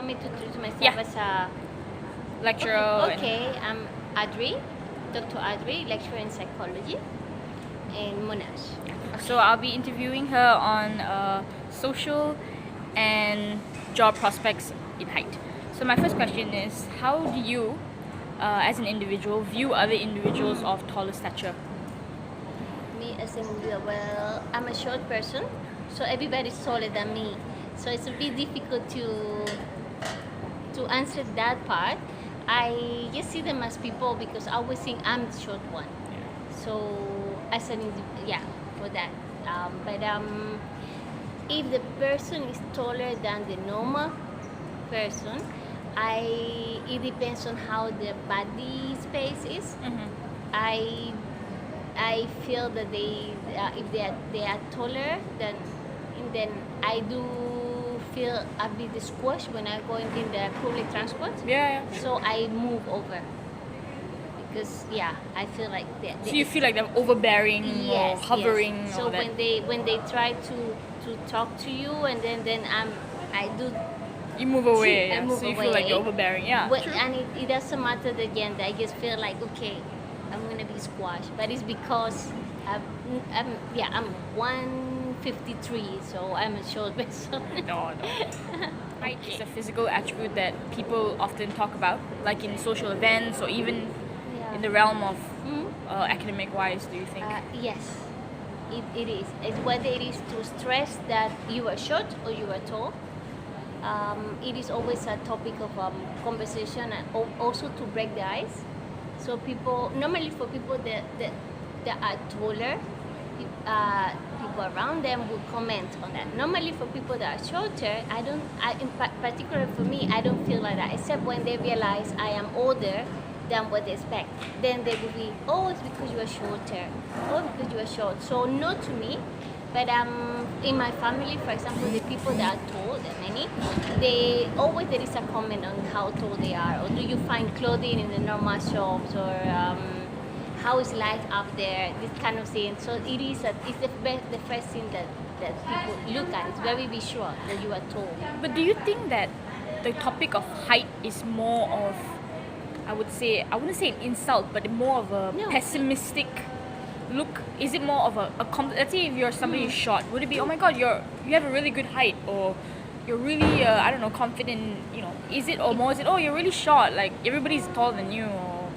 me to introduce myself Yeah. as a lecturer? Okay, I'm Adri, Dr. Adri, lecturer in psychology in Monash. So I'll be interviewing her on social and job prospects in height. So my first question is, how do you, as an individual, view other individuals of taller stature? Me as in, well, I'm a short person, so everybody's taller than me. So it's a bit difficult to answer that part. I just see them as people because I always think I'm the short one. So as an yeah, for that. But if the person is taller than the normal person, it depends on how the body space is. I feel that if they are taller, then I do feel a bit squashed when I go in the public transport. Yeah. So I move over because I feel like So you feel like they're overbearing or hovering Yes. So or that? when they try to talk to you, and then I do. You move away, I yeah. move So you away. feel like you're overbearing, yeah. But, True. and it doesn't matter the gender. I just feel like, okay, I'm gonna be squashed. But it's because I'm 153, so I'm a short person. No. Height is a physical attribute that people often talk about, like in social events or even in the realm of academic wise, do you think? Yes, it is. It's whether it is to stress that you are short or you are tall. It is always a topic of conversation, and also to break the ice. So normally for people that are taller, people around them will comment on that. Normally for people that are shorter, particular for me, I don't feel like that, except when they realize I am older than what they expect. Then they will be, oh, it's because you are shorter, oh, because you are short. So not to me. But in my family, for example, the people that are tall, there are many, there is a comment on how tall they are, or do you find clothing in the normal shops, or how is life up there, this kind of thing. So it's the first thing that people look at. It's very visual that you are tall. But do you think that the topic of height is more of, I wouldn't say an insult, but more of a pessimistic look? Is it more of a let's say if you're somebody who's short, would it be, oh my god, you have a really good height, or you're really confident, is it, or more is it, oh, you're really short, like everybody's taller than you, or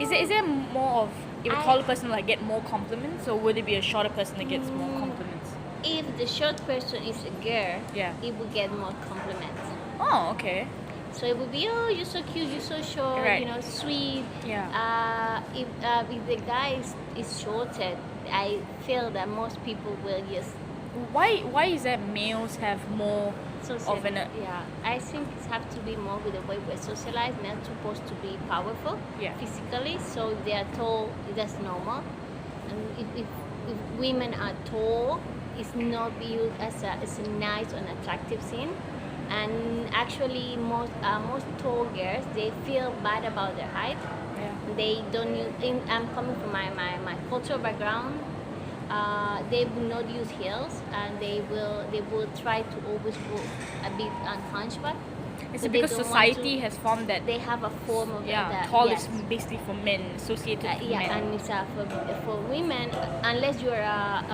is there more of, if a taller person like get more compliments, or would it be a shorter person that gets more compliments? If the short person is a girl, it will get more compliments. Oh, okay. So it would be, oh, you're so cute, you're so short, right. Sweet. Yeah. If the guy is shorter, I feel that most people will just. Why is that males have more of an? I think it has to be more with the way we're socialized. They're supposed to be powerful physically, so if they are tall, that's normal. And if women are tall, it's not viewed as a nice and attractive thing. And actually, most tall girls, they feel bad about their height. They don't use. I'm coming from my cultural background. They will not use heels, and they will try to always walk a bit on hunchback. Is it because society has formed that they have a form of that? Tall is basically for men, associated with men. And it's for women, unless you're a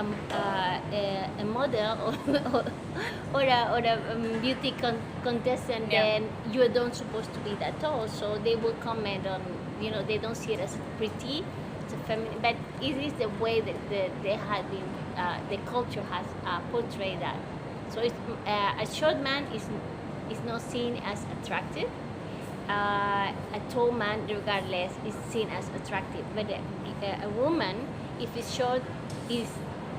model or a beauty contestant, then you don't supposed to be that tall. So they will comment on, they don't see it as pretty, it's a feminine, but it is the way that they have been, the culture has portrayed that. So it's, a short man is not seen as attractive. A tall man, regardless, is seen as attractive. But a woman, if it's short,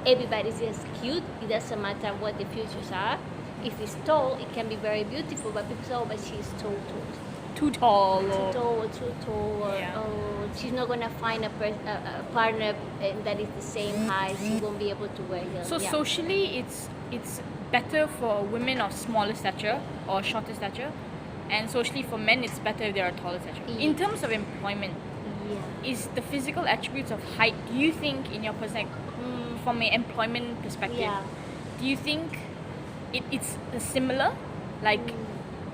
everybody's just cute. It doesn't matter what the features are. If it's tall, it can be very beautiful. But people say, oh, but she's too tall, or she's not gonna find a partner that is the same height. She won't be able to wear heels. So socially, it's better for women of smaller stature or shorter stature, and socially for men it's better if they are taller stature. In terms of employment, is the physical attributes of height, do you think, in your perspective, from an employment perspective, do you think it's similar, like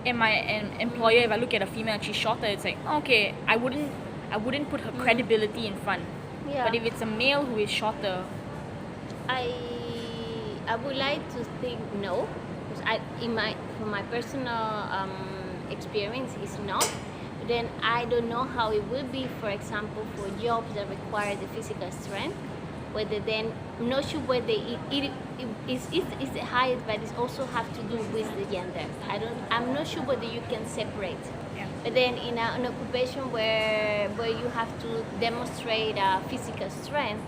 am I an employer if I look at a female and she's shorter? It's like, okay, I wouldn't put her credibility in front. Yeah. But if it's a male who is shorter, I I would like to think no, because from my personal experience is no. But then I don't know how it will be, for example, for jobs that require the physical strength. Whether then I'm not sure whether it's the highest, but it also have to do with the gender. I'm not sure whether you can separate. yeah. But then in an occupation where you have to demonstrate physical strength,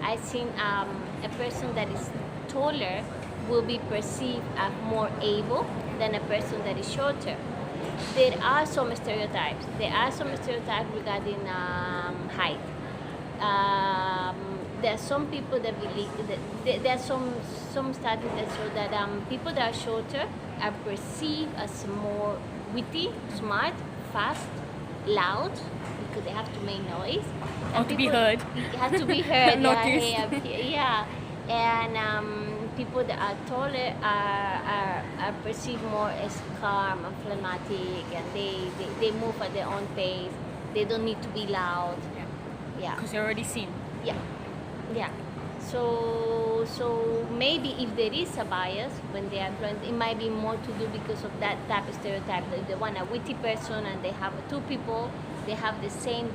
I think a person that is taller will be perceived as more able than a person that is shorter. There are some stereotypes. There are some stereotypes regarding height. There are some people that believe that there are some studies that show that people that are shorter are perceived as more witty, smart, fast, loud, because they have to make noise. Or to be heard. It has to be heard. Noticed. Yeah. And people that are taller are perceived more as calm and phlegmatic, and they move at their own pace. They don't need to be loud. Yeah. Because you're already seen. Yeah. So maybe if there is a bias when they are employed, it might be more to do because of that type of stereotype. That they want a witty person and they have two people, they have the same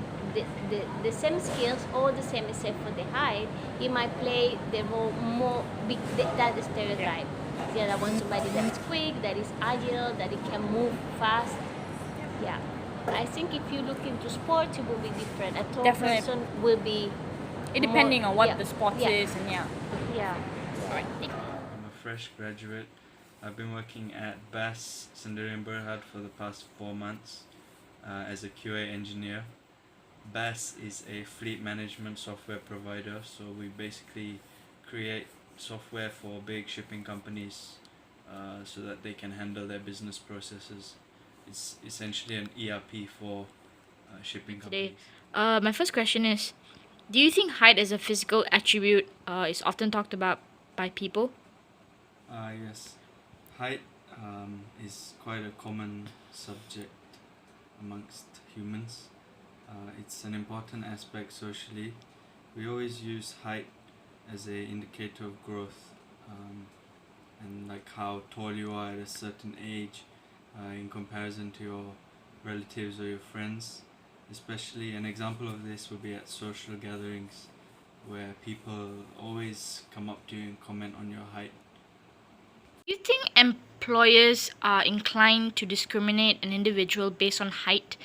skills, all the same except for the height. It might play the role more big that stereotype. Yeah, I want somebody that is quick, that is agile, that it can move fast. Yeah. I think if you look into sports, it will be different. A tall Definitely. person will be Depending more, on what yeah, the sport yeah, is, and yeah. Yeah. Alright. I'm a fresh graduate. I've been working at BAS Sendirian Berhad for the past 4 months as a QA engineer. BAS is a fleet management software provider, so we basically create software for big shipping companies so that they can handle their business processes. It's essentially an ERP for shipping companies. My first question is, do you think height as a physical attribute is often talked about by people? Yes, height is quite a common subject amongst humans. It's an important aspect socially. We always use height as an indicator of growth, and like how tall you are at a certain age in comparison to your relatives or your friends. Especially an example of this would be at social gatherings where people always come up to you and comment on your height. Do you think employers are inclined to discriminate an individual based on height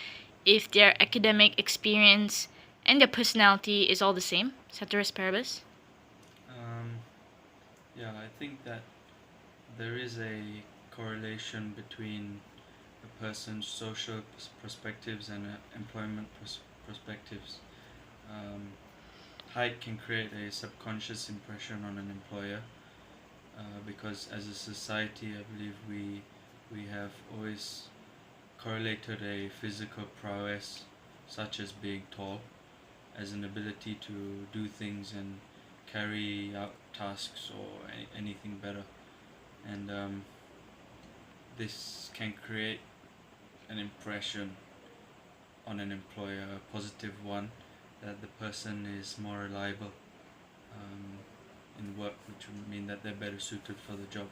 if their academic experience and their personality is all the same, ceteris paribus? Yeah, I think that there is a correlation between a person's social perspectives and employment perspectives. Height can create a subconscious impression on an employer because as a society, I believe we have always correlated a physical prowess, such as being tall, as an ability to do things and carry out tasks or anything better. And this can create an impression on an employer, a positive one, that the person is more reliable in work, which would mean that they're better suited for the job.